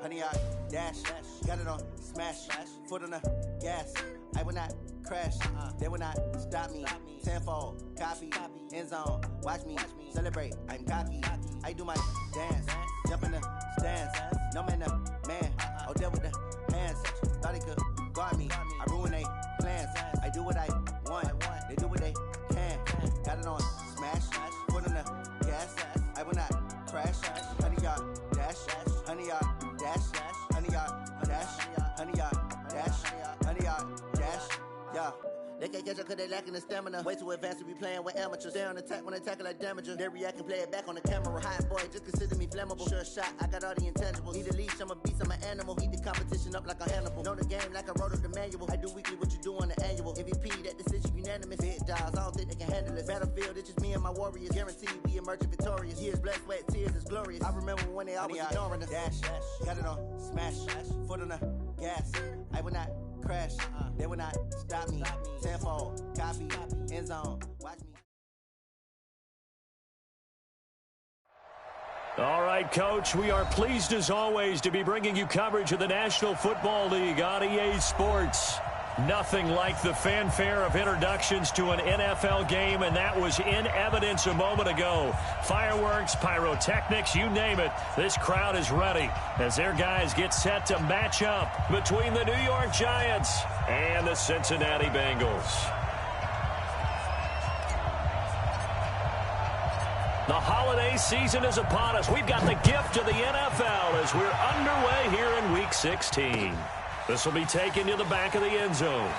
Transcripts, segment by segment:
honey, I dash, got it on smash, foot on the gas. I will not crash, they will not stop me. Tenfold, copy, end zone, watch me celebrate. I'm cocky, I do my dance, jump in the stands. No man, man, oh, deal with the hands. Thought he could guard me, I ruin they plans. I do what I want, they do what they can. Got it on smash, foot on the gas. I will not crash, honey, yard dash, honey, yard dash, honey, yard dash, honey, yard dash, honey, yard dash, yeah. They can't catch up cause they lacking the stamina. Way too advanced to be playing with amateurs. Stay on attack when they tackle like damager. They react and play it back on the camera. Hot boy, just consider me flammable. Sure shot, I got all the intangibles. Need a leash, I'm a beast, I'm an animal. Heat the competition up like a Hannibal. Know the game like I wrote up the manual. I do weekly what you do on the annual. MVP, that decision unanimous. Hit dials, I don't think they can handle it. Battlefield, it's just me and my warriors. Guaranteed we emerge victorious. Years, blood, sweat, tears is glorious. I remember when they always ignoring us. Dash, got it on smash, foot on the gas. I will not crash, they will not stop me. Tenfold, copy, end zone, watch me. All right, Coach, we are pleased as always to be bringing you coverage of the National Football League on EA Sports. Nothing like the fanfare of introductions to an NFL game, and that was in evidence a moment ago. Fireworks, pyrotechnics, you name it. This crowd is ready as their guys get set to match up between the New York Giants and the Cincinnati Bengals. The holiday season is upon us. We've got the gift of the NFL as we're underway here in Week 16. This will be taken to the back of the end zone.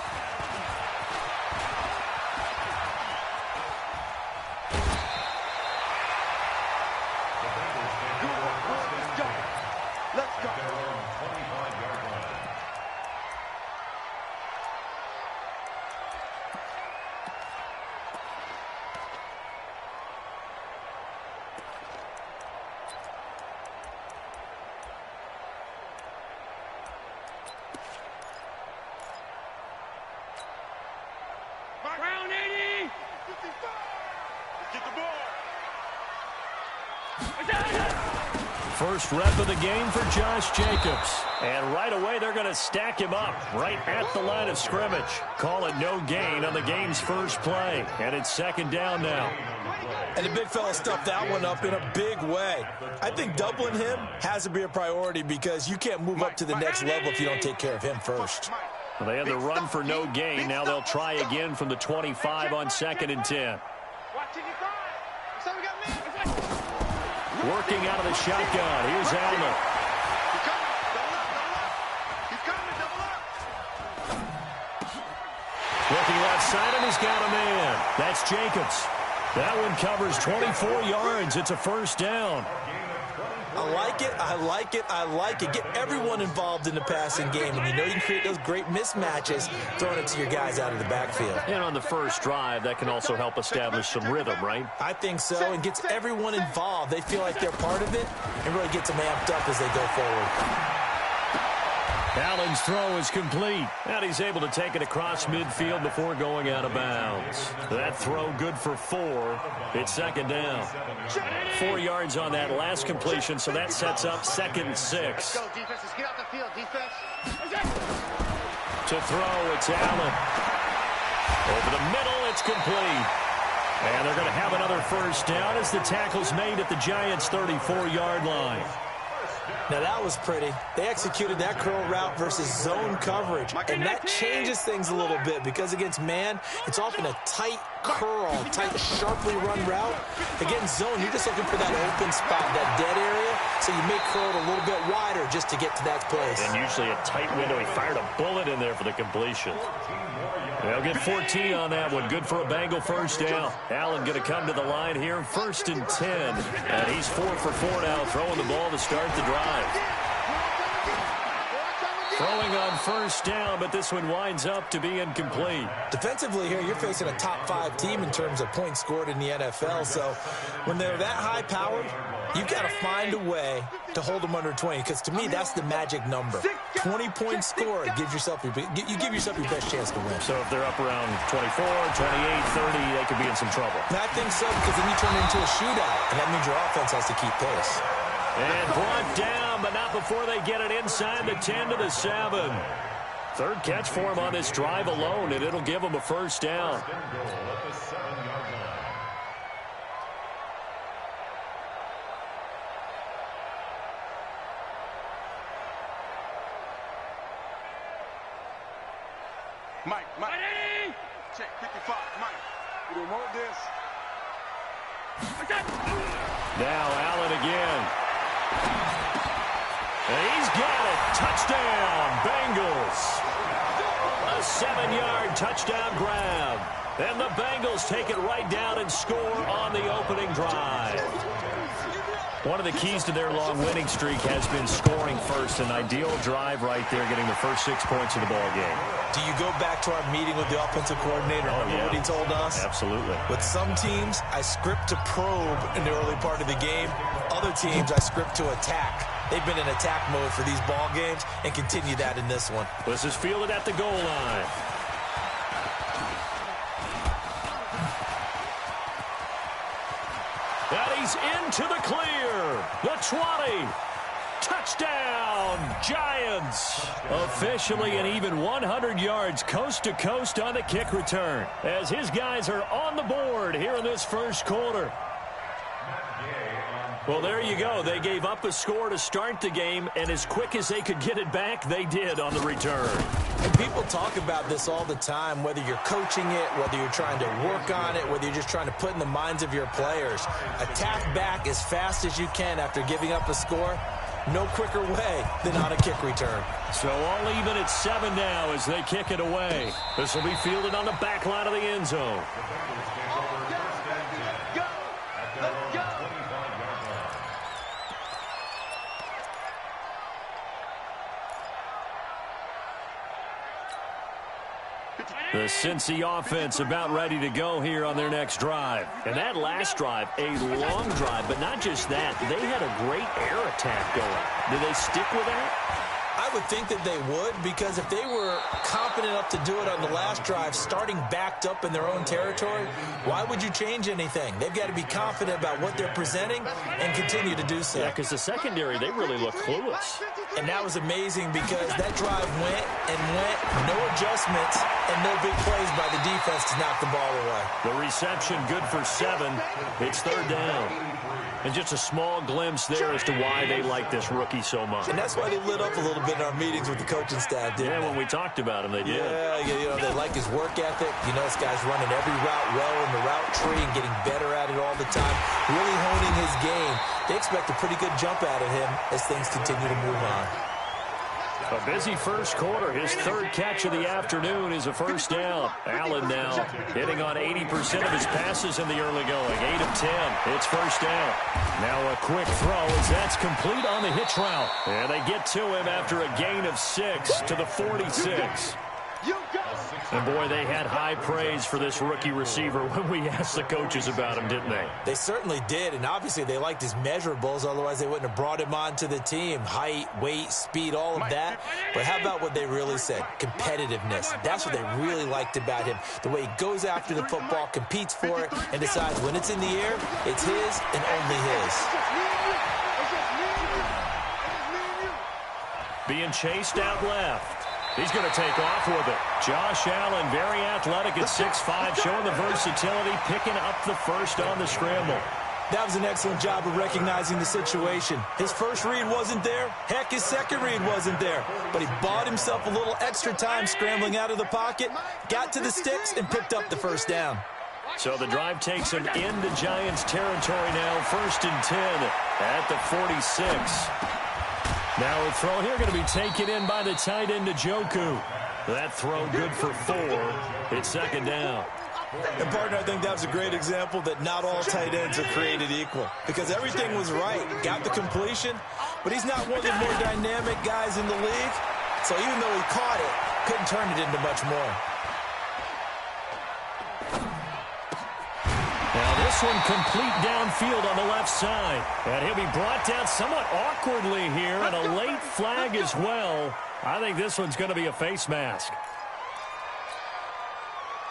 First rep of the game for Josh Jacobs. And right away, they're going to stack him up right at the line of scrimmage. Call it no gain on the game's first play. And it's second down now. And the big fella stuffed that one up in a big way. I think doubling him has to be a priority because you can't move up to the next level if you don't take care of him first. Well, they had the run for no gain. Now they'll try again from the 25 on 2nd and 10. Working out of the shotgun. Here's Allen. Looking left side, and he's got a man. That's Jacobs. That one covers 24 yards. It's a first down. I like it, I like it, I like it. Get everyone involved in the passing game, and you know you can create those great mismatches throwing it to your guys out of the backfield. And on the first drive, that can also help establish some rhythm, right? I think so, and gets everyone involved. They feel like they're part of it and really gets them amped up as they go forward. Allen's throw is complete, and he's able to take it across midfield before going out of bounds. That throw good for 4. It's second down. 4 yards on that last completion, so that sets up 2nd and 6. Go, defenses, get out the field, defense. To throw, it's Allen. Over the middle, it's complete. And they're going to have another first down as the tackle's made at the Giants' 34-yard line. Now, that was pretty. They executed that curl route versus zone coverage, and that changes things a little bit because against man, it's often a tight curl, tight, sharply run route. Against zone, you're just looking for that open spot, that dead area, so you make curl a little bit wider just to get to that place. And usually a tight window. He fired a bullet in there for the completion. They'll get 14 on that one. Good for a Bengal first down. Allen going to come to the line here. 1st and 10. And he's 4 for 4 now, throwing the ball to start the drive. Throwing on first down, but this one winds up to be incomplete. Defensively here, you're facing a top 5 team in terms of points scored in the NFL. So when they're that high-powered, you've got to find a way to hold them under 20, because to me, that's the magic number. 20 points scored, you give yourself your best chance to win. So if they're up around 24, 28, 30, they could be in some trouble. And I think so, because then you turn it into a shootout, and that means your offense has to keep pace. And brought down them, but not before they get it inside the 10 to the 7. Third catch for him on this drive alone, and it'll give him a first down. Mike. Check, 55, Mike. We don't want this. Now Allen again. And he's got it. Touchdown, Bengals. A 7-yard touchdown grab. And the Bengals take it right down and score on the opening drive. One of the keys to their long winning streak has been scoring first. An ideal drive right there, getting the first 6 points of the ball game. Do you go back to our meeting with the offensive coordinator? Remember what he told us? Absolutely. With some teams, I script to probe in the early part of the game. Other teams, I script to attack. They've been in attack mode for these ball games and continue that in this one. This is fielded at the goal line. And he's into the clear. The 20. Touchdown, Giants. Officially an even 100 yards coast to coast on the kick return, as his guys are on the board here in this first quarter. Well, there you go. They gave up a score to start the game, and as quick as they could get it back, they did on the return. And people talk about this all the time, whether you're coaching it, whether you're trying to work on it, whether you're just trying to put in the minds of your players. Attack back as fast as you can after giving up a score. No quicker way than on a kick return. So all even at 7 now as they kick it away. This will be fielded on the back line of the end zone. The Cincy offense about ready to go here on their next drive. And that last drive, a long drive, but not just that. They had a great air attack going. Did they stick with that? I would think that they would, because if they were confident enough to do it on the last drive, starting backed up in their own territory, why would you change anything? They've got to be confident about what they're presenting and continue to do so. Yeah, because the secondary, they really look clueless. And that was amazing because that drive went and went, no adjustments, and no big plays by the defense to knock the ball away. The reception good for 7. It's third down. And just a small glimpse there as to why they like this rookie so much. And that's why they lit up a little bit in our meetings with the coaching staff, didn't they? When we talked about him, they did. Yeah, you know, they like his work ethic. You know, this guy's running every route well in the route tree and getting better at it all the time, really honing his game. They expect a pretty good jump out of him as things continue to move on. A busy first quarter. His third catch of the afternoon is a first down. Allen now hitting on 80% of his passes in the early going. 8 of 10. It's first down. Now a quick throw as that's complete on the hitch route. And they get to him after a gain of 6 to the 46. And, boy, they had high praise for this rookie receiver when we asked the coaches about him, didn't they? They certainly did, and obviously they liked his measurables. Otherwise, they wouldn't have brought him onto the team. Height, weight, speed, all of that. But how about what they really said? Competitiveness. That's what they really liked about him. The way he goes after the football, competes for it, and decides when it's in the air, it's his and only his. Being chased out left. He's going to take off with it. Josh Allen, very athletic at 6'5", showing the versatility, picking up the first on the scramble. That was an excellent job of recognizing the situation. His first read wasn't there. Heck, his second read wasn't there. But he bought himself a little extra time scrambling out of the pocket, got to the sticks, and picked up the first down. So the drive takes him into Giants territory now, 1st and 10 at the 46. Now a throw here going to be taken in by the tight end, Njoku. That throw good for 4. It's second down. And, partner, I think that was a great example that not all tight ends are created equal. Because everything was right. Got the completion, but he's not one of the more dynamic guys in the league. So even though he caught it, couldn't turn it into much more. Now this one complete downfield on the left side. And he'll be brought down somewhat awkwardly here, and a late flag as well. I think this one's going to be a face mask.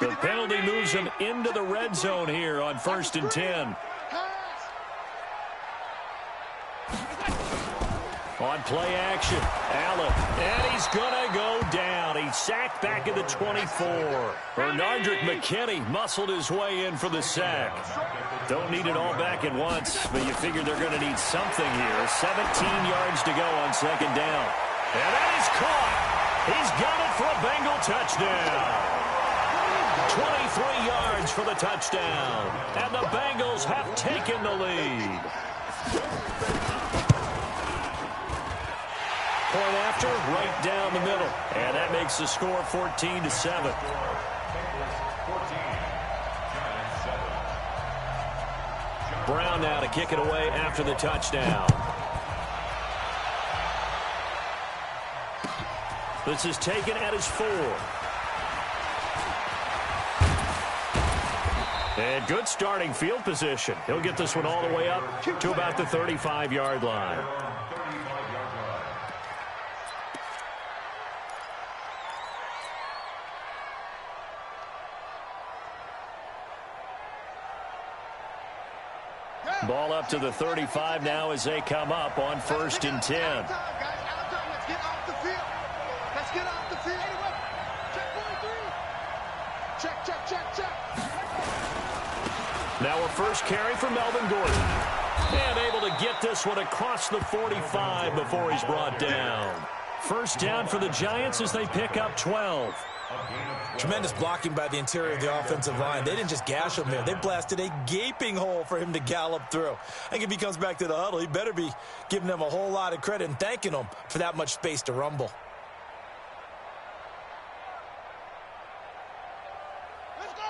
The penalty moves him into the red zone here on 1st and 10. On play action, Allen, and he's going to go down. He's sacked back at the 24. Bernardrick McKinney muscled his way in for the sack. Don't need it all back at once, but you figure they're going to need something here. 17 yards to go on second down. And that is caught. He's got it for a Bengal touchdown. 23 yards for the touchdown. And the Bengals have taken the lead. Point after, right down the middle. And that makes the score 14-7. Brown now to kick it away after the touchdown. This is taken at his 4. And good starting field position. He'll get this one all the way up to about the 35-yard line. Ball up to the 35 now as they come up on 1st and 10. Let's get off the field. Let's get off the field. Check. Now a first carry for Melvin Gordon. And able to get this one across the 45 before he's brought down. First down for the Giants as they pick up 12. Tremendous blocking by the interior of the offensive line. They didn't just gash him there. They blasted a gaping hole for him to gallop through. I think if he comes back to the huddle, he better be giving them a whole lot of credit and thanking them for that much space to rumble. Let's go.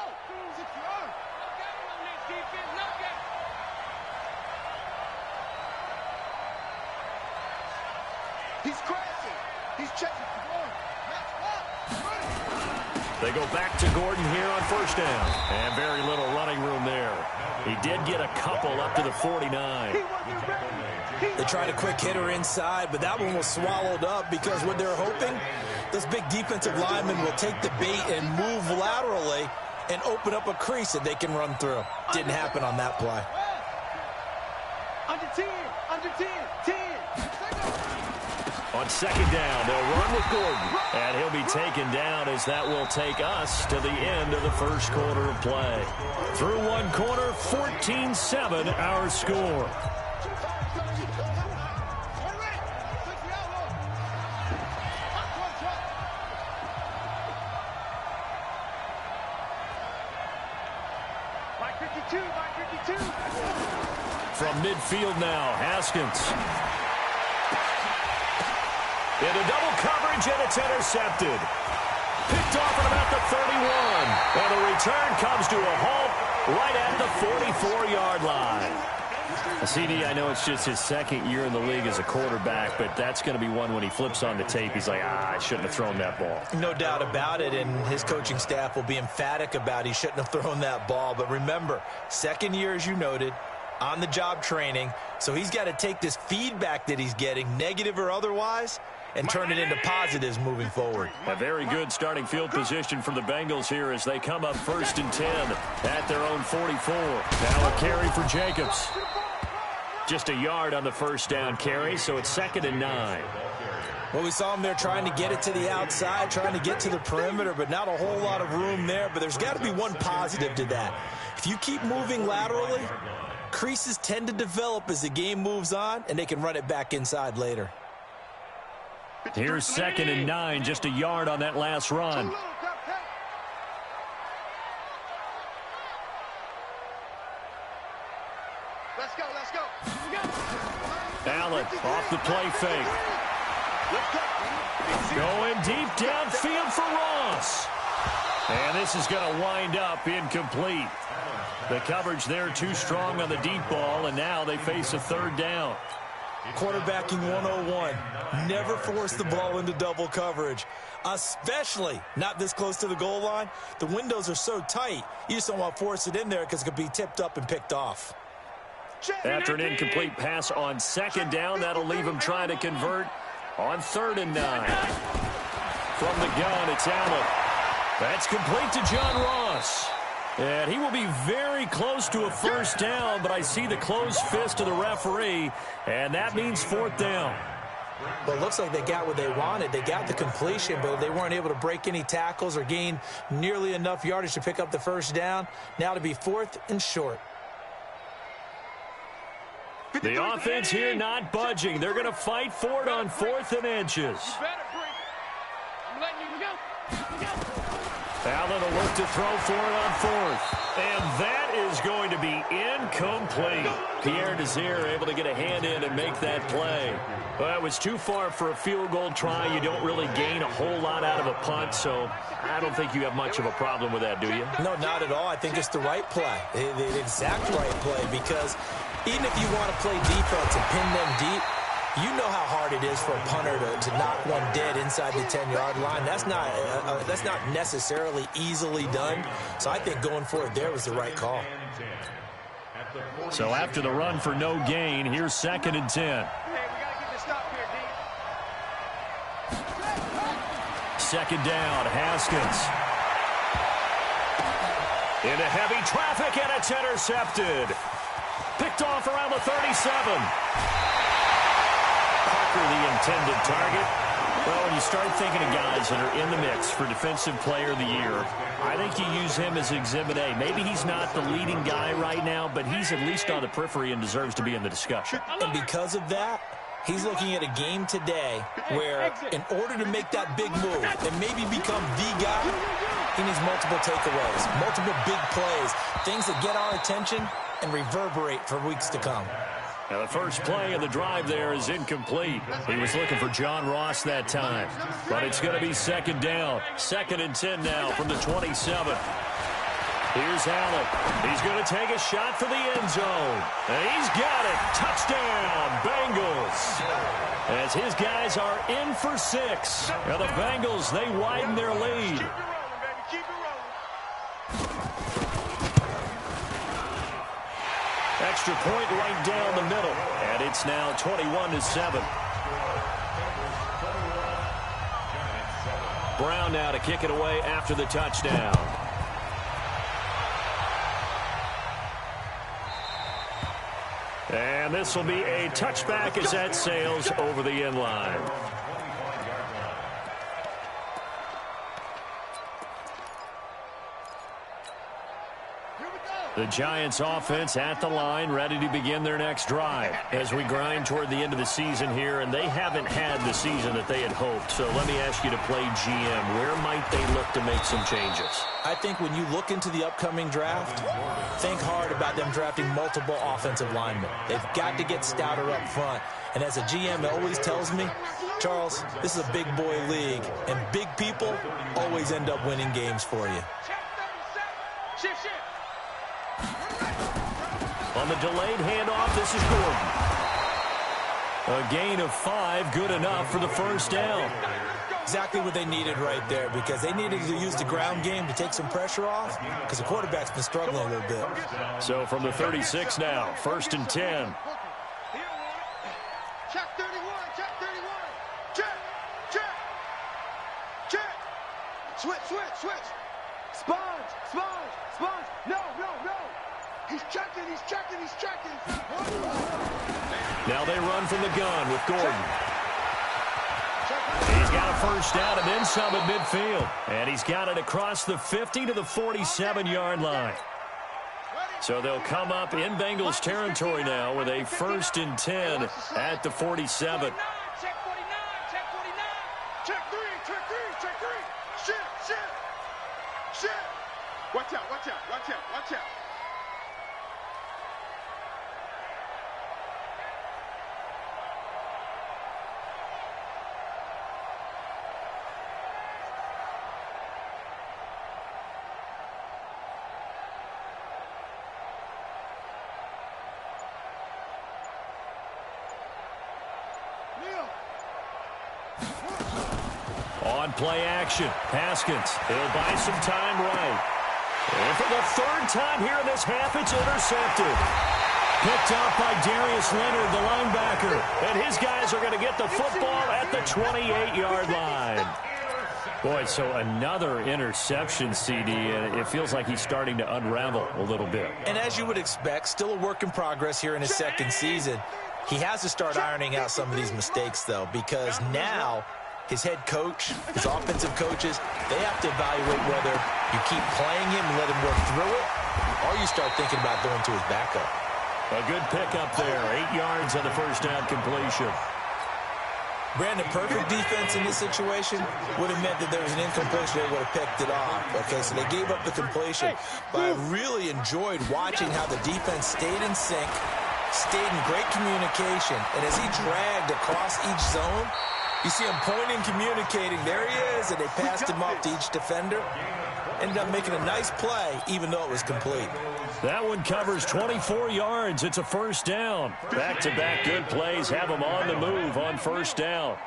He's crazy. He's checking the ball. They go back to Gordon here on first down. And very little running room there. He did get a couple up to the 49. They tried a quick hitter inside, but that one was swallowed up because what they're hoping, this big defensive lineman will take the bait and move laterally and open up a crease that they can run through. Didn't happen on that play. Under 10. On second down, they'll run with Gordon. And he'll be taken down as that will take us to the end of the first quarter of play. Through one quarter, 14-7 our score. From midfield now, Haskins. Into double coverage, and it's intercepted. Picked off at about the 31. And the return comes to a halt right at the 44-yard line. CD, I know it's just his second year in the league as a quarterback, but that's going to be one when he flips on the tape. He's like, I shouldn't have thrown that ball. No doubt about it, and his coaching staff will be emphatic about he shouldn't have thrown that ball. But remember, second year, as you noted, on-the-job training, so he's got to take this feedback that he's getting, negative or otherwise, and turn it into positives moving forward. A very good starting field position for the Bengals here as they come up 1st and 10 at their own 44. Now a carry for Jacobs. Just a yard on the first down carry, so it's 2nd and 9. Well, we saw him there trying to get it to the outside, trying to get to the perimeter, but not a whole lot of room there. But there's got to be one positive to that. If you keep moving laterally, creases tend to develop as the game moves on, and they can run it back inside later. Here's 2nd and 9, just a yard on that last run. Let's go. Allen off the play fake. Going deep downfield for Ross. And this is going to wind up incomplete. The coverage there too strong on the deep ball, and now they face a 3rd down. Quarterbacking 101. Never force the ball into double coverage, especially not this close to the goal line. The windows are so tight, you just don't want to force it in there because it could be tipped up and picked off. After an incomplete pass on 2nd down, that'll leave him trying to convert on 3rd and 9. From the gun, it's Allen. That's complete to John Ross. And he will be very close to a first down, but I see the closed fist of the referee, and that means 4th down. Well, it looks like they got what they wanted. They got the completion, but they weren't able to break any tackles or gain nearly enough yardage to pick up the first down. Now to be 4th and short. The offense here not budging. They're going to fight for it on 4th and inches. Allen will look to throw for it on 4th. And that is going to be incomplete. Pierre Desir able to get a hand in and make that play. Well, it was too far for a field goal try. You don't really gain a whole lot out of a punt, so I don't think you have much of a problem with that, do you? No, not at all. I think it's the right play, the exact right play, because even if you want to play defense and pin them deep, you know how hard it is for a punter to knock one dead inside the 10-yard line. That's not necessarily easily done. So I think going for it there was the right call. So after the run for no gain, here's 2nd and 10. Second down, Haskins. Into heavy traffic, and it's intercepted. Picked off around the 37. Parker, the intended target. Well, when you start thinking of guys that are in the mix for Defensive Player of the Year, I think you use him as Exhibit A. Maybe he's not the leading guy right now, but he's at least on the periphery and deserves to be in the discussion. And because of that, he's looking at a game today where, in order to make that big move and maybe become the guy, he needs multiple takeaways, multiple big plays, things that get our attention and reverberate for weeks to come. Now, the first play of the drive there is incomplete. He was looking for John Ross that time. But it's going to be 2nd down. 2nd and 10 now from the 27. Here's Allen. He's going to take a shot for the end zone. And he's got it. Touchdown, Bengals. As his guys are in for 6. Now the Bengals, they widen their lead. Extra point right down the middle. And it's now 21-7. Brown now to kick it away after the touchdown. And this will be a touchback as that sails over the end line. The Giants offense at the line, ready to begin their next drive as we grind toward the end of the season here, and they haven't had the season that they had hoped. So let me ask you to play GM. Where might they look to make some changes? I think when you look into the upcoming draft, think hard about them drafting multiple offensive linemen. They've got to get stouter up front. And as a GM always tells me, Charles, this is a big boy league, and big people always end up winning games for you. On the delayed handoff, this is Gordon. A gain of 5, good enough for the first down. Exactly what they needed right there, because they needed to use the ground game to take some pressure off, because the quarterback's been struggling a little bit. So from the 36 now, 1st and 10. Check 31, check 31. Check, check, check. Switch. Sponge. No. He's checking. Now they run from the gun with Gordon. He's got a first down and then some at midfield. And he's got it across the 50 to the 47-yard line. So they'll come up in Bengals territory now with a 1st and 10 at the 47. Check 49. Check 3. Shit. Watch out. On play action, Haskins. He'll buy some time right. And for the 3rd time here in this half, it's intercepted. Picked up by Darius Leonard, the linebacker. And his guys are going to get the football at the 28-yard line. Boy, so another interception, CD, and it feels like he's starting to unravel a little bit. And as you would expect, still a work in progress here in his 2nd season. He has to start ironing out some of these mistakes, though, because now his head coach, his offensive coaches, they have to evaluate whether you keep playing him and let him work through it, or you start thinking about going to his backup. A good pickup there. 8 yards on the first down completion. Brandon, perfect defense in this situation would have meant that there was an incompletion. They would have picked it off. Okay, so they gave up the completion. But I really enjoyed watching how the defense stayed in sync, stayed in great communication. And as he dragged across each zone, you see him pointing, communicating. There he is, and they passed him off to each defender. Ended up making a nice play, even though it was complete. That one covers 24 yards. It's a first down. Back-to-back good plays have them on the move on first down.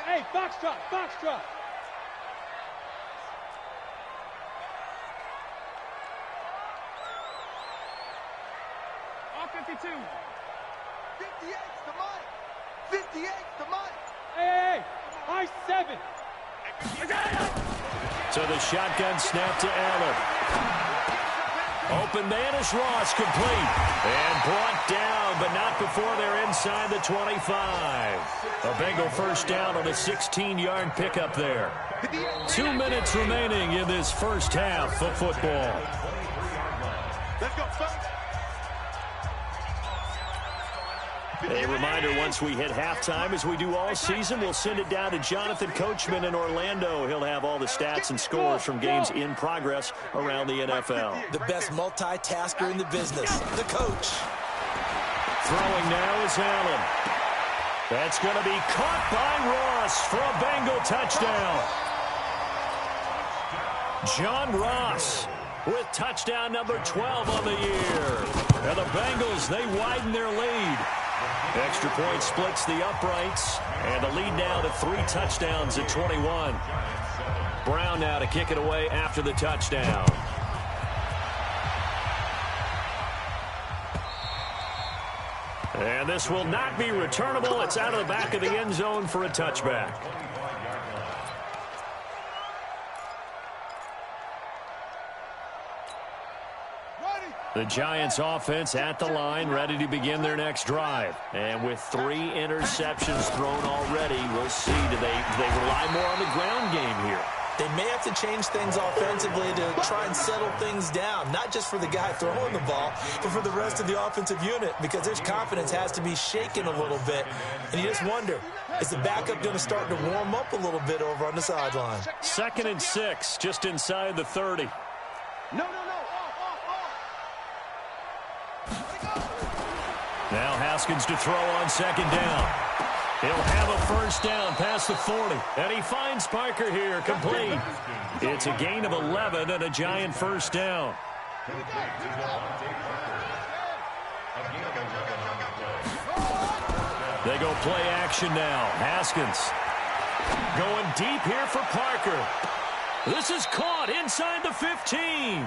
Hey, foxtrot, foxtrot. All 52. 58's the money. 58's the money. Hey, high 7. So the shotgun snap to Allen. Open man is Ross, complete. And brought down, but not before they're inside the 25. A Bengal first down on a 16-yard pickup there. 2 minutes remaining in this first half of football. Let's go, son. A reminder, once we hit halftime, as we do all season, we'll send it down to Jonathan Coachman in Orlando. He'll have all the stats and scores from games in progress around the NFL. The best multitasker in the business, the coach. Throwing now is Allen. That's going to be caught by Ross for a Bengal touchdown. John Ross with touchdown number 12 on the year. And the Bengals, they widen their lead. Extra point splits the uprights, and the lead now to 3 touchdowns at 21. Brown now to kick it away after the touchdown. And this will not be returnable. It's out of the back of the end zone for a touchback. The Giants offense at the line, ready to begin their next drive. And with 3 interceptions thrown already, we'll see, do they rely more on the ground game here? They may have to change things offensively to try and settle things down, not just for the guy throwing the ball, but for the rest of the offensive unit, because their confidence has to be shaken a little bit. And you just wonder, is the backup going to start to warm up a little bit over on the sideline? 2nd and 6, just inside the 30. No. Now Haskins to throw on 2nd down. He'll have a first down past the 40. And he finds Parker here, complete. It's a gain of 11 and a Giant first down. They go play action now. Haskins going deep here for Parker. This is caught inside the 15.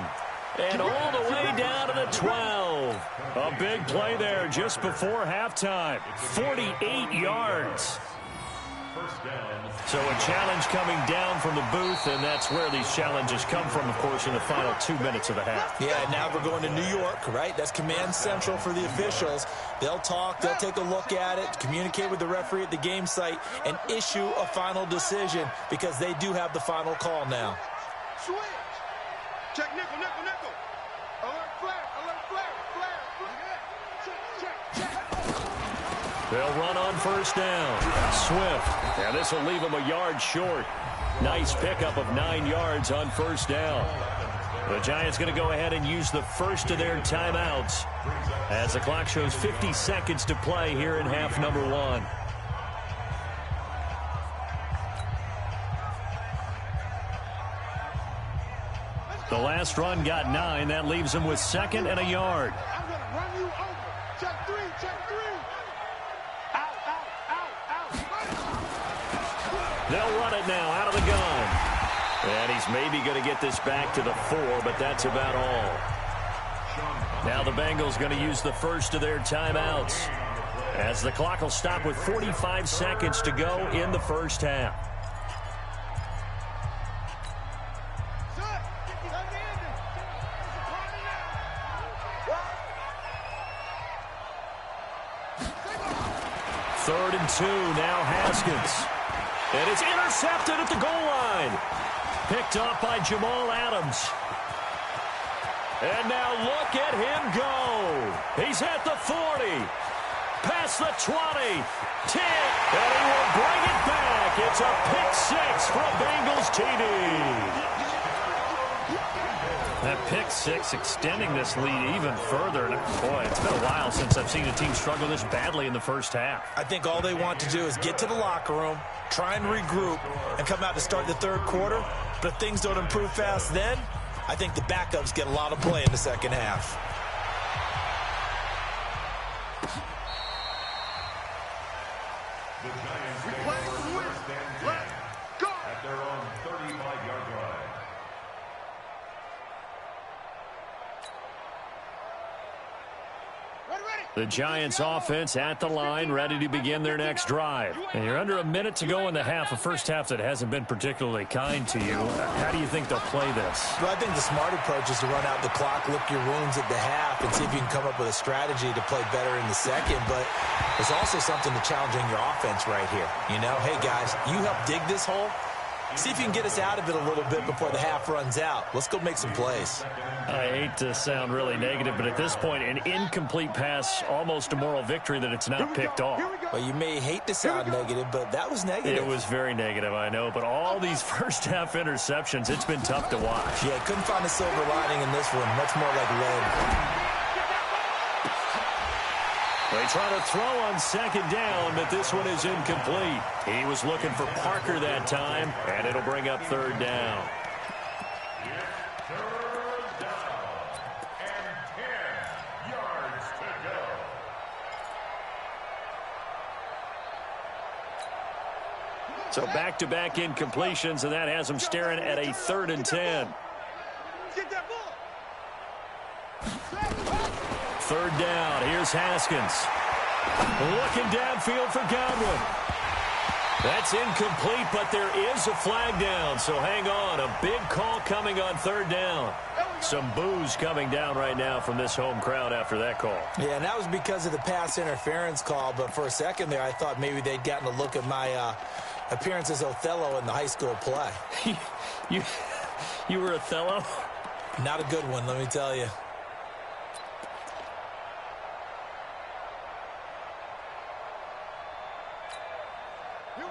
And all the way down to the 12. A big play there just before halftime. 48 yards. So a challenge coming down from the booth, and that's where these challenges come from, of course, in the final 2 minutes of the half. Yeah, now we're going to New York, right? That's command central for the officials. They'll talk, they'll take a look at it, communicate with the referee at the game site, and issue a final decision because they do have the final call now. Switch. Check nickel. Alert flare. Check. They'll run on first down. Swift. And this will leave them a yard short. Nice pickup of 9 yards on first down. The Giants going to go ahead and use the first of their timeouts as the clock shows 50 seconds to play here in half number 1. The last run got 9. That leaves them with 2nd and a yard. I'm going to run you over. Check 3. Out. They'll run it now out of the gun. And he's maybe going to get this back to the 4, but that's about all. Now the Bengals going to use the first of their timeouts as the clock will stop with 45 seconds to go in the first half. 3rd and 2, now Haskins. And it's intercepted at the goal line. Picked up by Jamal Adams. And now look at him go. He's at the 40. Past the 20. 10. And he will bring it back. It's a pick-6 for a Bengals TD. That pick-6 extending this lead even further. And boy, it's been a while since I've seen a team struggle this badly in the first half. I think all they want to do is get to the locker room, try and regroup, and come out to start the third quarter. But if things don't improve fast then, I think the backups get a lot of play in the second half. The Giants take over first and 10 at their own 35-yard line. The Giants offense at the line, ready to begin their next drive. And you're under a minute to go in the half, a first half that hasn't been particularly kind to you. How do you think they'll play this? Well, I think the smart approach is to run out the clock, lick your wounds at the half, and see if you can come up with a strategy to play better in the second. But there's also something to challenging your offense right here. You know, hey, guys, you help dig this hole. See if you can get us out of it a little bit before the half runs out. Let's go make some plays. I hate to sound really negative, but at this point, an incomplete pass, almost a moral victory that it's not picked off. Well, you may hate to sound negative, but that was negative. It was very negative, I know, but all these first-half interceptions, it's been tough to watch. Yeah, couldn't find a silver lining in this one. Much more like lead. They try to throw on second down, but this one is incomplete. He was looking for Parker that time, and it'll bring up 3rd down. Third down and 10 yards to go. So back-to-back incompletions, and that has him staring at a 3rd and 10. Get that ball. 3rd down. Here's Haskins. Looking downfield for Godwin. That's incomplete, but there is a flag down, so hang on. A big call coming on 3rd down. Some boos coming down right now from this home crowd after that call. Yeah, and that was because of the pass interference call, but for a second there I thought maybe they'd gotten a look at my appearance as Othello in the high school play. You were Othello? Not a good one, let me tell you.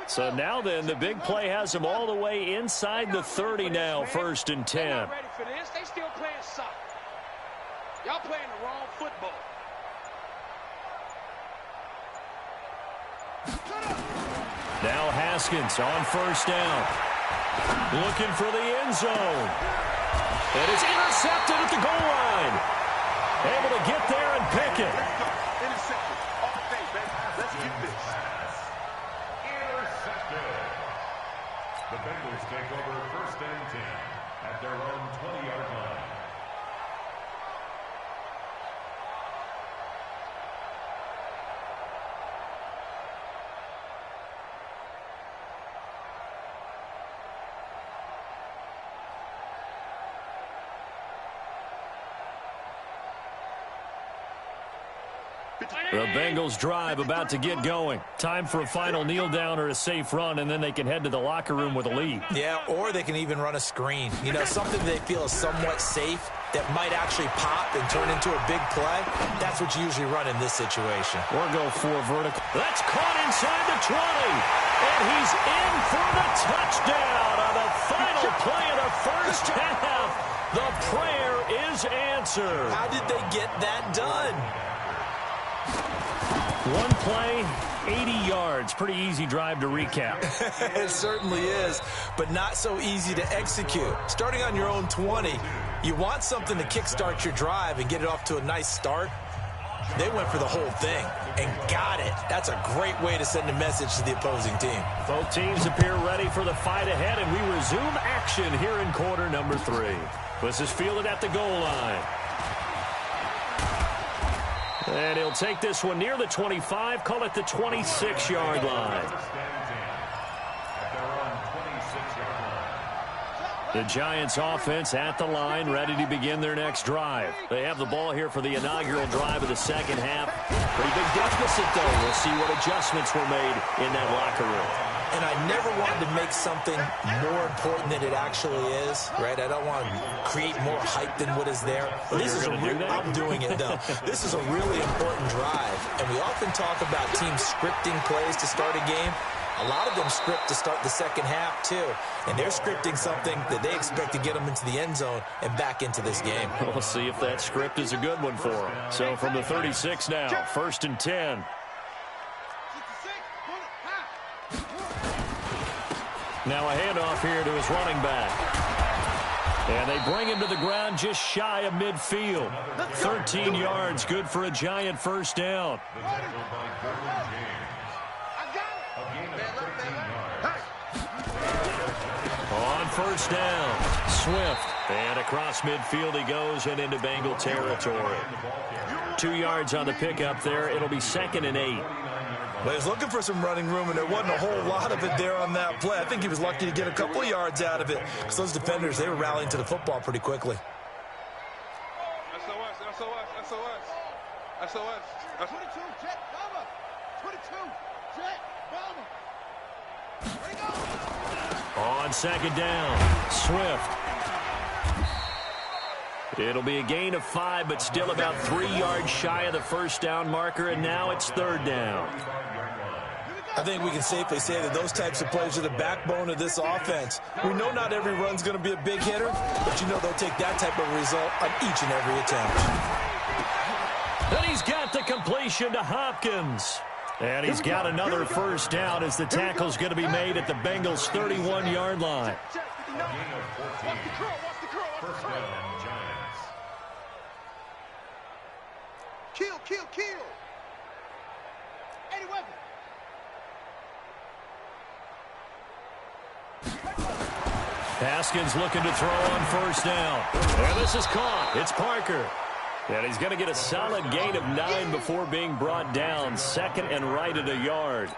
So now then, the big play has them all the way inside the 30 now, 1st and 10. They're not ready for this. They still playing soccer. Y'all playing the wrong football. Now Haskins on 1st down. Looking for the end zone. And it's intercepted at the goal line. Able to get there and pick it. Intercepted all day, baby. Let's get this. Intercepted. The Bengals take over 1st and 10 at their own 20-yard line. The Bengals drive about to get going. Time for a final kneel down or a safe run, and then they can head to the locker room with a lead. Yeah, or they can even run a screen. You know, something they feel is somewhat safe that might actually pop and turn into a big play. That's what you usually run in this situation. Or go for vertical. That's caught inside the 20. And he's in for the touchdown on the final play of the first half. The prayer is answered. How did they get that done? One play, 80 yards. Pretty easy drive to recap. It certainly is, but not so easy to execute. Starting on your own 20, you want something to kickstart your drive and get it off to a nice start. They went for the whole thing and got it. That's a great way to send a message to the opposing team. Both teams appear ready for the fight ahead, and we resume action here in quarter number 3. This is fielded at the goal line. And he'll take this one near the 25, call it the 26-yard line. The Giants offense at the line, ready to begin their next drive. They have the ball here for the inaugural drive of the second half. Pretty big deficit, though. We'll see what adjustments were made in that locker room. And I never wanted to make something more important than it actually is, right? I don't want to create more hype than what is there. But this is I'm doing it, though. This is a really important drive. And we often talk about teams scripting plays to start a game. A lot of them script to start the second half, too. And they're scripting something that they expect to get them into the end zone and back into this game. We'll see if that script is a good one for them. So from the 36 now, 1st and 10. Now a handoff here to his running back. And they bring him to the ground just shy of midfield. 13 yards, good for a Giant first down. On first down, Swift. And across midfield he goes and into Bengal territory. 2 yards on the pickup there. It'll be 2nd and 8. Well, he was looking for some running room, and there wasn't a whole lot of it there on that play. I think he was lucky to get a couple of yards out of it because those defenders, they were rallying to the football pretty quickly. SOS. 22, jet, bomber. 22, jet, bomber. On second down, Swift. It'll be a gain of 5, but still about 3 yards shy of the first down marker, and now it's 3rd down. I think we can safely say that those types of plays are the backbone of this offense. We know not every run's going to be a big hitter, but you know they'll take that type of result on each and every attempt. And he's got the completion to Hopkins. And he's got another first down as the tackle's going to be made at the Bengals' 31-yard line. First down, Giants. Kill. Any weapon. Haskins looking to throw on first down. And this is caught. It's Parker. And he's going to get a solid gain of 9 before being brought down. 2nd and right at a yard.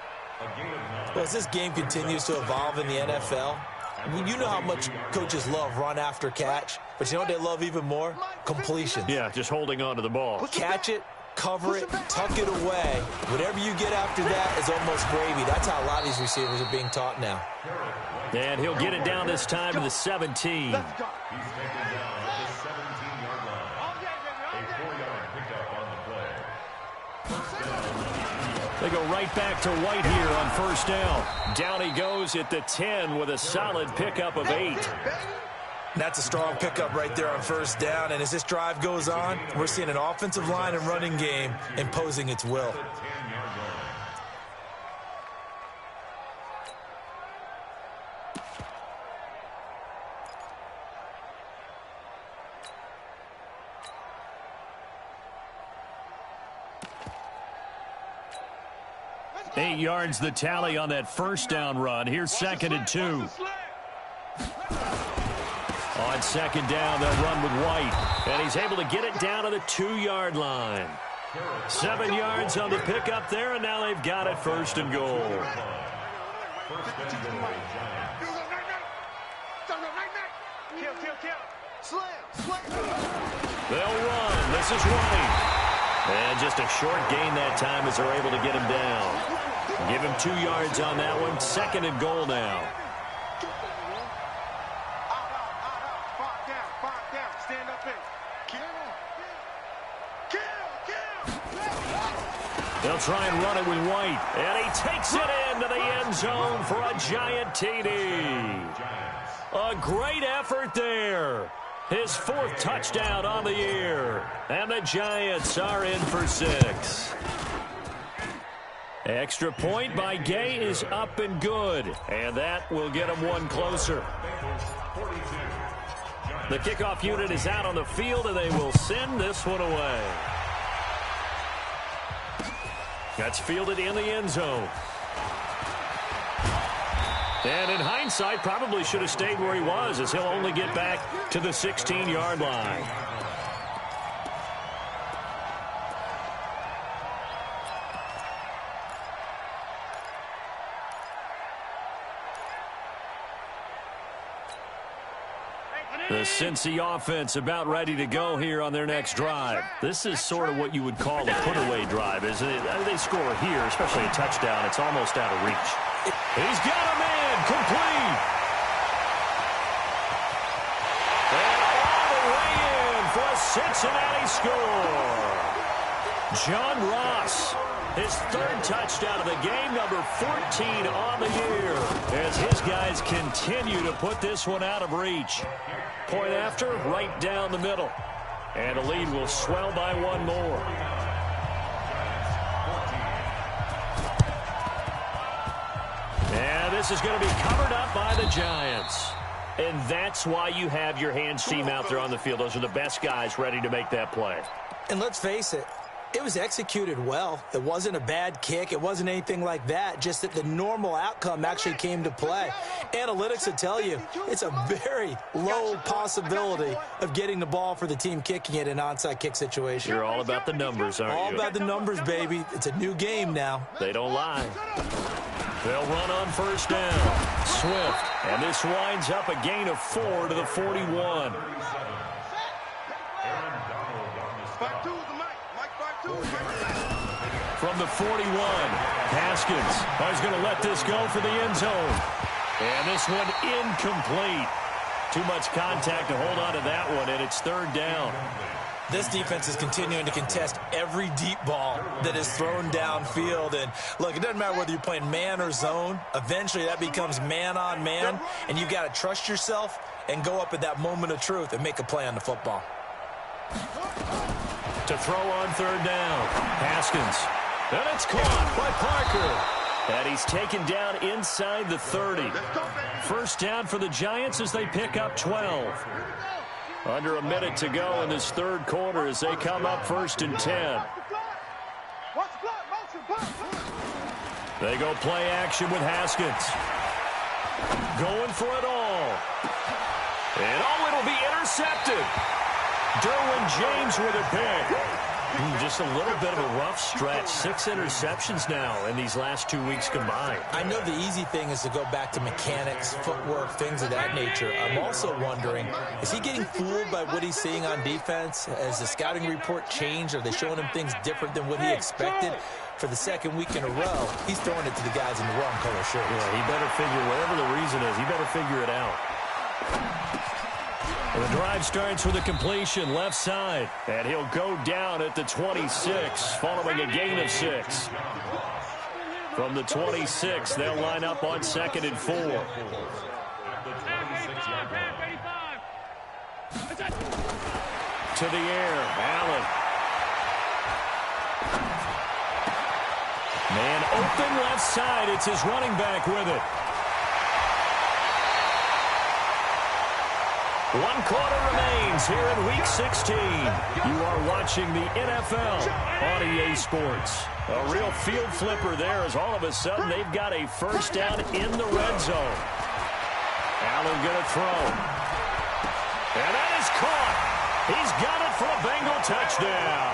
Well, as this game continues to evolve in the NFL, I mean, you know how much coaches love run after catch, but you know what they love even more? Completion. Yeah, just holding on to the ball. Catch it, cover it, tuck it away. Whatever you get after that is almost gravy. That's how a lot of these receivers are being taught now. And he'll get it down this time to the 17. He's taken down at the 17-yard line. A 4-yard pickup on the play. First down. They go right back to White here on first down. Down he goes at the 10 with a solid pickup of 8. That's a strong pickup right there on first down. And as this drive goes on, we're seeing an offensive line and running game imposing its will. 10-yard line. 8 yards the tally on that first down run. Here's 2nd and 2. On second down, they'll run with White. And he's able to get it down to the 2-yard line. 7 yards on the pickup there, and now they've got it 1st and goal. First and goal, Giants. They'll run. This is White. And just a short gain that time as they're able to get him down. Give him 2 yards on that one. 2nd and goal now. Stand up in. They'll try and run it with White. And he takes it into the end zone for a Giant TD. A great effort there. His 4th touchdown on the year. And the Giants are in for 6. Extra point by Gay is up and good. And that will get him one closer. The kickoff unit is out on the field, and they will send this one away. That's fielded in the end zone. And in hindsight, probably should have stayed where he was, as he'll only get back to the 16-yard line. The Cincy offense about ready to go here on their next drive. This is sort of what you would call a put-away drive, isn't it? They score here, especially a touchdown. It's almost out of reach. He's got a man complete. And all the way in for a Cincinnati score. John Ross, his third touchdown of the game, number 14 on the year, as his guys continue to put this one out of reach. Point after, right down the middle. And the lead will swell by one more. And this is going to be covered up by the Giants. And that's why you have your hands team out there on the field. Those are the best guys ready to make that play. And let's face it, it was executed well. It wasn't a bad kick. It wasn't anything like that. Just that the normal outcome actually came to play. Analytics will tell you it's a very low possibility of getting the ball for the team kicking it in an onside kick situation. You're all about the numbers, aren't you? All about the numbers, baby. It's a new game now. They don't lie. They'll run on first down. Swift. And this winds up a gain of 4 to the 41. From the 41, Haskins is going to let this go for the end zone. And this one incomplete. Too much contact to hold on to that one, and it's third down. This defense is continuing to contest every deep ball that is thrown downfield. And, look, it doesn't matter whether you're playing man or zone. Eventually, that becomes man-on-man, and you've got to trust yourself and go up at that moment of truth and make a play on the football. To throw on third down, Haskins. And it's caught by Parker. And he's taken down inside the 30. First down for the Giants as they pick up 12. Under a minute to go in this third quarter as they come up first and 10. They go play action with Haskins. Going for it all. And it'll be intercepted. Derwin James with a pick. Just a little bit of a rough stretch. 6 interceptions now in these last 2 weeks combined. I know the easy thing is to go back to mechanics, footwork, things of that nature. I'm also wondering, is he getting fooled by what he's seeing on defense? Has the scouting report changed? Are they showing him things different than what he expected? For the second week in a row, he's throwing it to the guys in the wrong color shirts. Yeah, he better figure, whatever the reason is, he better figure it out. The drive starts with a completion left side, and he'll go down at the 26 following a gain of 6. From the 26, they'll line up on 2nd and 4. To the air, Allen. Man open left side, it's his running back with it. 1 quarter remains here in Week 16. You are watching the NFL on EA Sports. A real field flipper there as all of a sudden they've got a first down in the red zone. Allen going to throw. And that is caught. He's got it for a Bengal touchdown.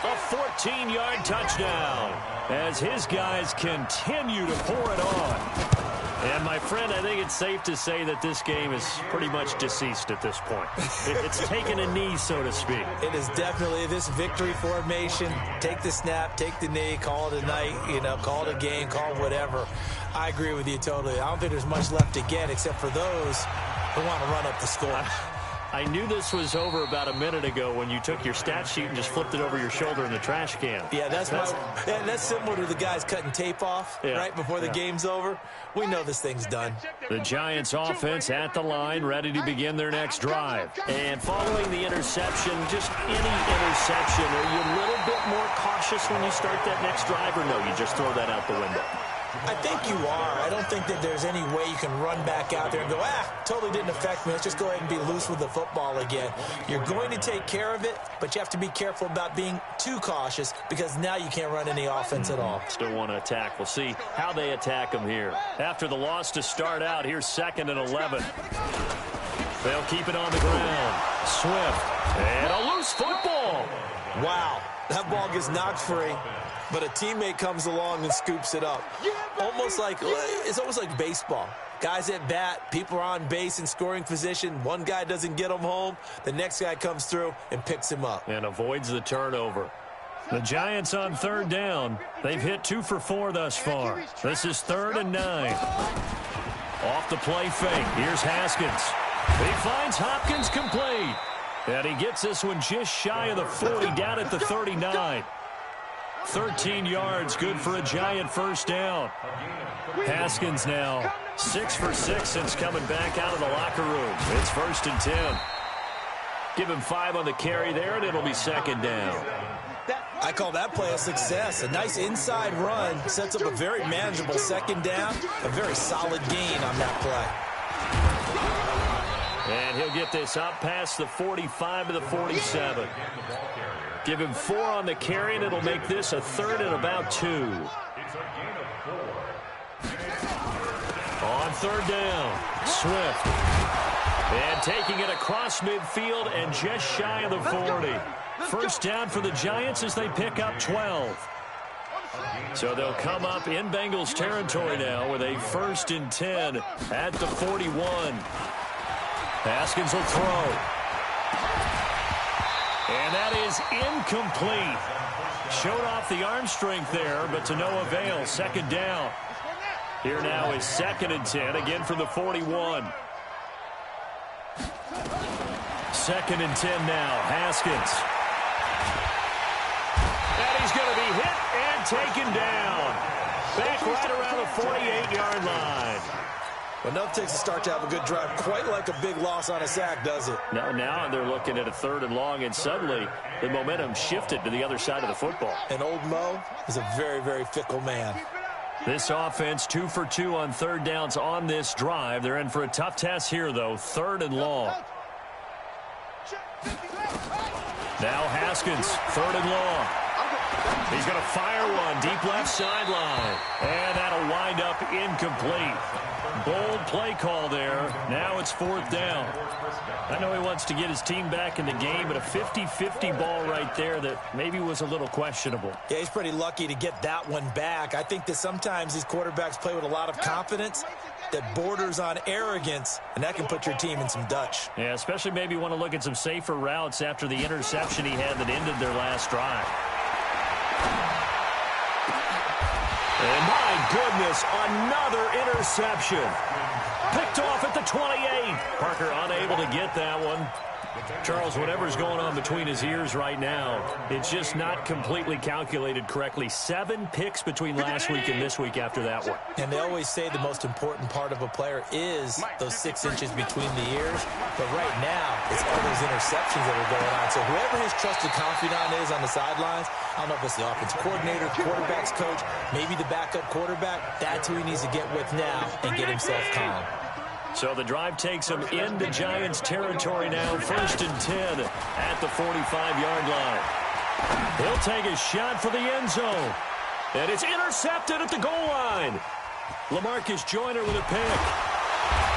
A 14-yard touchdown as his guys continue to pour it on. And, my friend, I think it's safe to say that this game is pretty much deceased at this point. It's taken a knee, so to speak. It is definitely this victory formation. Take the snap, take the knee, call it a night, call it a game, call it whatever. I agree with you totally. I don't think there's much left to get except for those who want to run up the score. I knew this was over about a minute ago when you took your stat sheet and just flipped it over your shoulder in the trash can. Yeah, that's similar to the guys cutting tape off right before the game's over. We know this thing's done. The Giants offense at the line, ready to begin their next drive. And following the interception, just any interception, are you a little bit more cautious when you start that next drive, or no, you just throw that out the window? I think you are. I don't think that there's any way you can run back out there and go, totally didn't affect me. Let's just go ahead and be loose with the football again. You're going to take care of it, but you have to be careful about being too cautious because now you can't run any offense at all. Still want to attack. We'll see how they attack them here. After the loss to start out, here's 2nd and 11. They'll keep it on the ground. Swift. And a loose football. Wow. That ball gets knocked free. but a teammate comes along and scoops it up. It's almost like baseball. Guys at bat, people are on base in scoring position. One guy doesn't get him home. The next guy comes through and picks him up. And avoids the turnover. The Giants on third down. They've hit 2 for 4 thus far. This is 3rd and 9. Off the play fake. Here's Haskins. He finds Hopkins complete. And he gets this one just shy of the 40, down at the 39. 13 yards, good for a Giant first down. Haskins now 6 for 6 since coming back out of the locker room. It's 1st and 10. Give him 5 on the carry there, and it'll be 2nd down. I call that play a success. A nice inside run sets up a very manageable 2nd down. A very solid gain on that play. And he'll get this up past the 45 to the 47. Give him 4 on the carry, and it'll make this a 3rd and about 2. On 3rd down, Swift. And taking it across midfield and just shy of the 40. First down for the Giants as they pick up 12. So they'll come up in Bengals territory now with a 1st and 10 at the 41. Haskins will throw. And that is incomplete. Showed off the arm strength there, but to no avail. 2nd down. Here now is 2nd and 10, again from the 41. 2nd and 10 now. Haskins. And he's going to be hit and taken down. Back right around the 48-yard line. Well, nothing takes a start to have a good drive. Quite like a big loss on a sack, does it? No, now they're looking at a 3rd and long, and suddenly the momentum shifted to the other side of the football. And old Mo is a very, very fickle man. This offense 2 for 2 on 3rd downs on this drive. They're in for a tough test here, though. 3rd and long. Now Haskins, 3rd and long. He's going to fire one deep left sideline. And that'll wind up incomplete. Bold play call there. Now it's 4th down. I know he wants to get his team back in the game, but a 50-50 ball right there that maybe was a little questionable. Yeah, he's pretty lucky to get that one back. I think that sometimes these quarterbacks play with a lot of confidence that borders on arrogance, and that can put your team in some Dutch. Yeah, especially maybe want to look at some safer routes after the interception he had that ended their last drive. And my goodness, another interception. Picked off at the 28. Parker unable to get that one. Charles, whatever's going on between his ears right now, it's just not completely calculated correctly. 7 picks between last week and this week after that one. And they always say the most important part of a player is those 6 inches between the ears. But right now, it's all those interceptions that are going on. So whoever his trusted confidant is on the sidelines, I don't know if it's the offensive coordinator, quarterback's coach, maybe the backup quarterback, that's who he needs to get with now and get himself calm. So the drive takes him into Giants territory now. 1st and 10 at the 45-yard line. He'll take a shot for the end zone. And it's intercepted at the goal line. LaMarcus Joyner with a pick.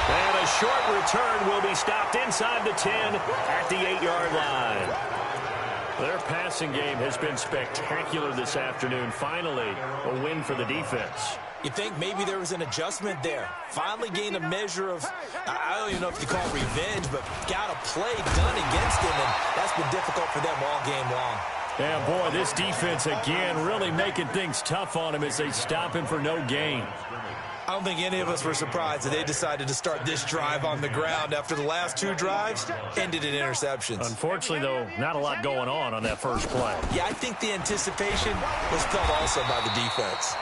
And a short return will be stopped inside the 10 at the 8-yard line. Their passing game has been spectacular this afternoon. Finally, a win for the defense. You think maybe there was an adjustment there. Finally gained a measure of, I don't even know if you call it revenge, but got a play done against him, and that's been difficult for them all game long. Yeah, boy, this defense again really making things tough on him as they stop him for no gain. I don't think any of us were surprised that they decided to start this drive on the ground after the last 2 drives ended in interceptions. Unfortunately, though, not a lot going on that first play. Yeah, I think the anticipation was felt also by the defense.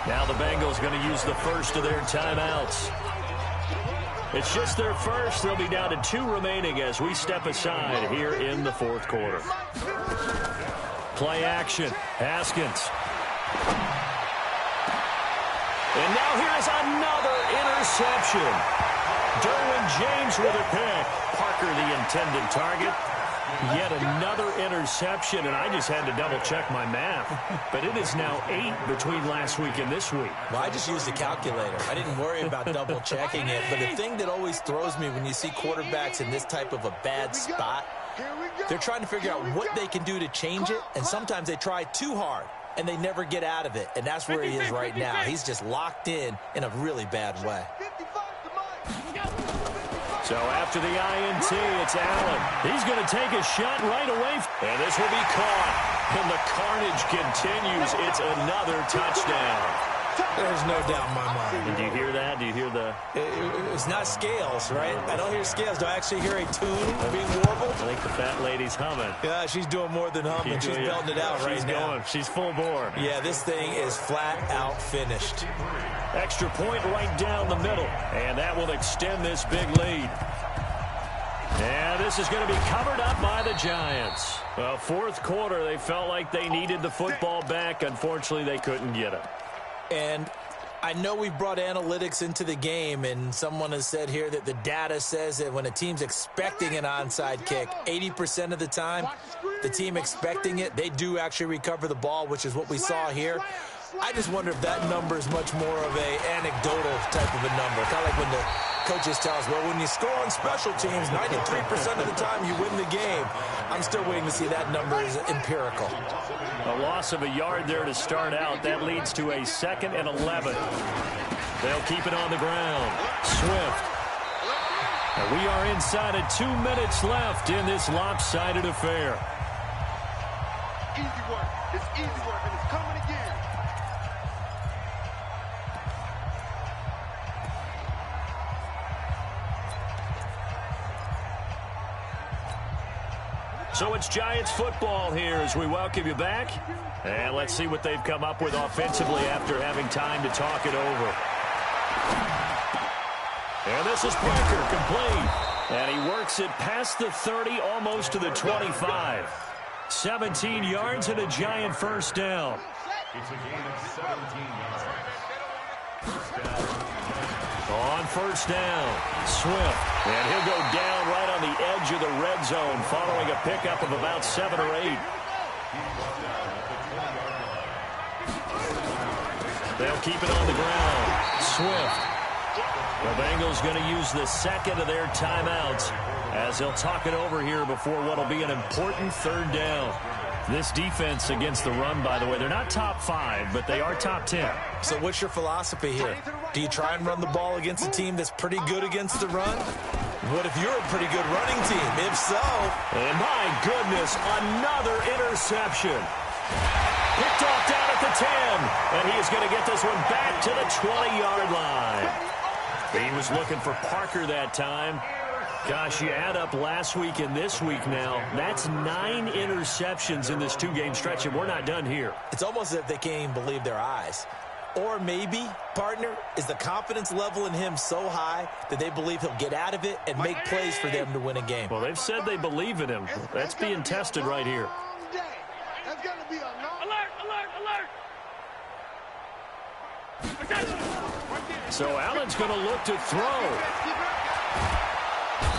Now the Bengals going to use the first of their timeouts. It's just their first. They'll be down to 2 remaining as we step aside here in the 4th quarter. Play action. Haskins. And now here is another interception. Derwin James with a pick. Parker the intended target. Yet another interception, and I just had to double-check my math. But it is now 8 between last week and this week. Well, I just used the calculator. I didn't worry about double-checking it. But the thing that always throws me when you see quarterbacks in this type of a bad spot, they're trying to figure out what they can do to change it, and sometimes they try too hard. and they never get out of it. And that's where he is right now. He's just locked in a really bad way. So after the INT, it's Allen. He's going to take a shot right away. And this will be caught. And the carnage continues. It's another touchdown. There's no doubt in my mind. Did you hear that? Do you hear the... It's not scales, right? I don't hear scales. Do I actually hear a tune being warbled? I think the fat lady's humming. Yeah, she's doing more than humming. She's belting it out right now. Going. She's full bore. Yeah, this thing is flat out finished. Extra point right down the middle. And that will extend this big lead. And this is going to be covered up by the Giants. Well, fourth quarter, they felt like they needed the football back. Unfortunately, they couldn't get it. And I know we've brought analytics into the game, and someone has said here that the data says that when a team's expecting an onside kick, 80% of the time, the team expecting it, they do actually recover the ball, which is what we saw here. I just wonder if that number is much more of a anecdotal type of a number. Kind of like when the coaches tell us, well, when you score on special teams, 93% of the time you win the game. I'm still waiting to see that number is empirical. A loss of a yard there to start out. That leads to a 2nd and 11. They'll keep it on the ground. Swift. And we are inside of 2 minutes left in this lopsided affair. Easy work. It's easy work, and it's coming again. So it's Giants football here as we welcome you back. And let's see what they've come up with offensively after having time to talk it over. And this is Parker, complete. And he works it past the 30, almost to the 25. 17 yards and a Giant first down. It's a gain of 17 yards. First down. On first down, Swift. And he'll go down right on the edge of the red zone following a pickup of about 7 or 8. They'll keep it on the ground. Swift. The Bengals going to use the second of their timeouts as they'll talk it over here before what will be an important 3rd down. This defense against the run, by the way, they're not top 5, but they are top 10. So what's your philosophy here? Do you try and run the ball against a team that's pretty good against the run? What if you're a pretty good running team? If so... And my goodness, another interception. Picked off down at the 10. And he is going to get this one back to the 20-yard line. He was looking for Parker that time. Gosh, you add up last week and this week now, that's 9 interceptions in this 2-game stretch, and we're not done here. It's almost as if they can't even believe their eyes. Or maybe, partner, is the confidence level in him so high that they believe he'll get out of it and make plays for them to win a game. Well, they've said they believe in him. That's being tested right here. That's going to be a alert, alert, alert. So Allen's going to look to throw.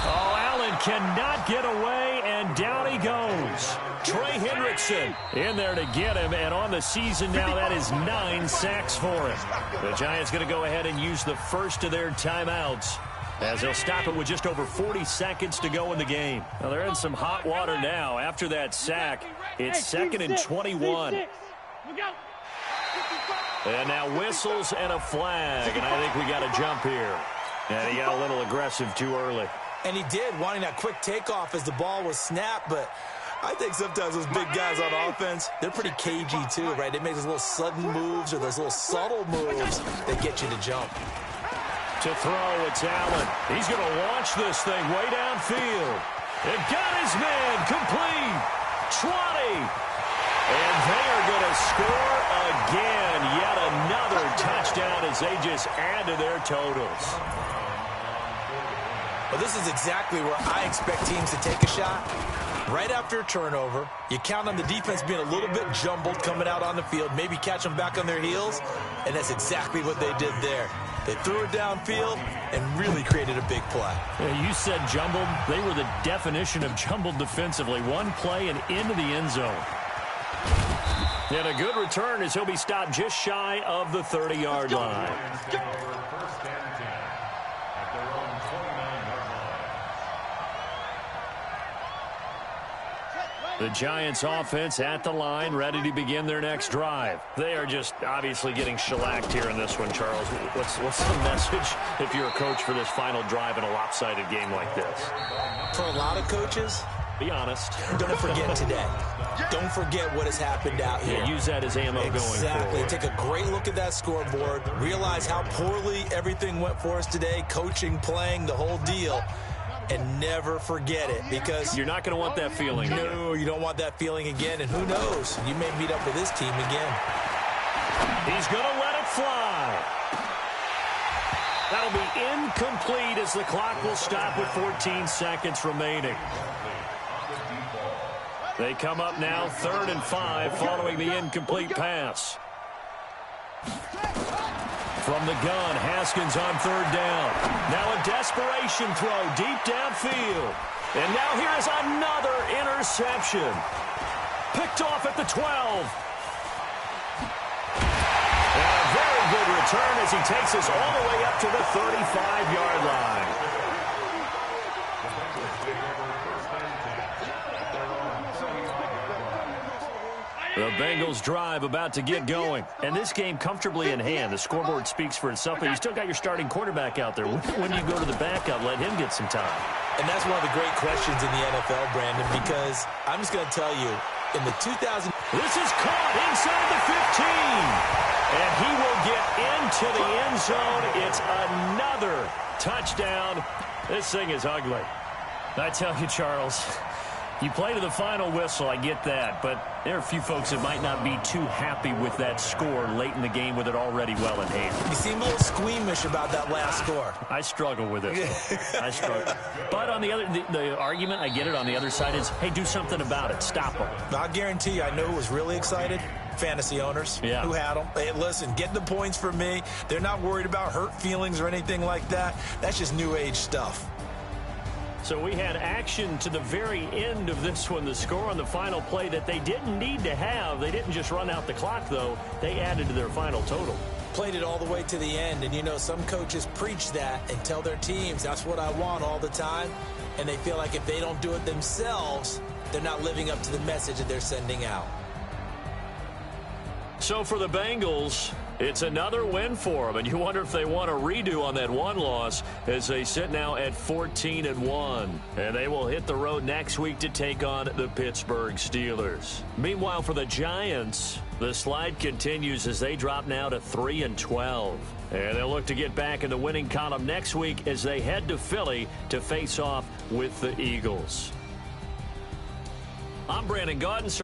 Oh, Allen cannot get away, and down he goes. Trey Hendrickson in there to get him, and on the season now, that is 9 sacks for him. The Giants going to go ahead and use the first of their timeouts as they'll stop it with just over 40 seconds to go in the game. Well, they're in some hot water now. After that sack, it's 2nd and 21. And now whistles and a flag, and I think we got a jump here. And he got a little aggressive too early. And he did, wanting that quick takeoff as the ball was snapped, but I think sometimes those big guys on offense, they're pretty cagey too, right? They make those little sudden moves or those little subtle moves that get you to jump. To throw, it's Allen. He's going to launch this thing way downfield. And got his man complete. 20. And they are going to score again. Yet another touchdown as they just add to their totals. Well, this is exactly where I expect teams to take a shot. Right after a turnover, you count on the defense being a little bit jumbled coming out on the field, maybe catch them back on their heels, and that's exactly what they did there. They threw it downfield and really created a big play. Yeah, you said jumbled. They were the definition of jumbled defensively. One play and into the end zone. And a good return as he'll be stopped just shy of the 30-yard line. The Giants offense at the line, ready to begin their next drive. They are just obviously getting shellacked here in this one, Charles. What's the message if you're a coach for this final drive in a lopsided game like this? For a lot of coaches, be honest. Don't forget today. Don't forget what has happened out here. Yeah, use that as ammo going forward. Exactly. Take a great look at that scoreboard. Realize how poorly everything went for us today. Coaching, playing, the whole deal. And never forget it, because you're not going to want that feeling. No, you don't want that feeling again. And who knows? You may meet up with this team again. He's going to let it fly. That'll be incomplete as the clock will stop with 14 seconds remaining. They come up now 3rd and 5 following the incomplete pass. From the gun, Haskins on 3rd down. Now a desperation throw deep downfield. And now here is another interception. Picked off at the 12. And a very good return as he takes us all the way up to the 35-yard line. The Bengals drive about to get going. And this game comfortably in hand. The scoreboard speaks for itself, but you still got your starting quarterback out there. When you go to the backup, let him get some time. And that's one of the great questions in the NFL, Brandon, because I'm just going to tell you, in the 2000... This is caught inside the 15. And he will get into the end zone. It's another touchdown. This thing is ugly. I tell you, Charles... You play to the final whistle, I get that, but there are a few folks that might not be too happy with that score late in the game with it already well in hand. You seem a little squeamish about that last score. I struggle with it. I struggle. But on the other, the argument, I get it, on the other side is, hey, do something about it. Stop them. I guarantee you, I know who was really excited. Fantasy owners who had them. Hey, listen, get the points for me. They're not worried about hurt feelings or anything like that. That's just new age stuff. So we had action to the very end of this one. The score on the final play that they didn't need to have. They didn't just run out the clock, though. They added to their final total. Played it all the way to the end. And, you know, some coaches preach that and tell their teams, that's what I want all the time. And they feel like if they don't do it themselves, they're not living up to the message that they're sending out. So for the Bengals, it's another win for them, and you wonder if they want a redo on that one loss as they sit now at 14-1. And they will hit the road next week to take on the Pittsburgh Steelers. Meanwhile, for the Giants, the slide continues as they drop now to 3-12. And they'll look to get back in the winning column next week as they head to Philly to face off with the Eagles. I'm Brandon Gaudin.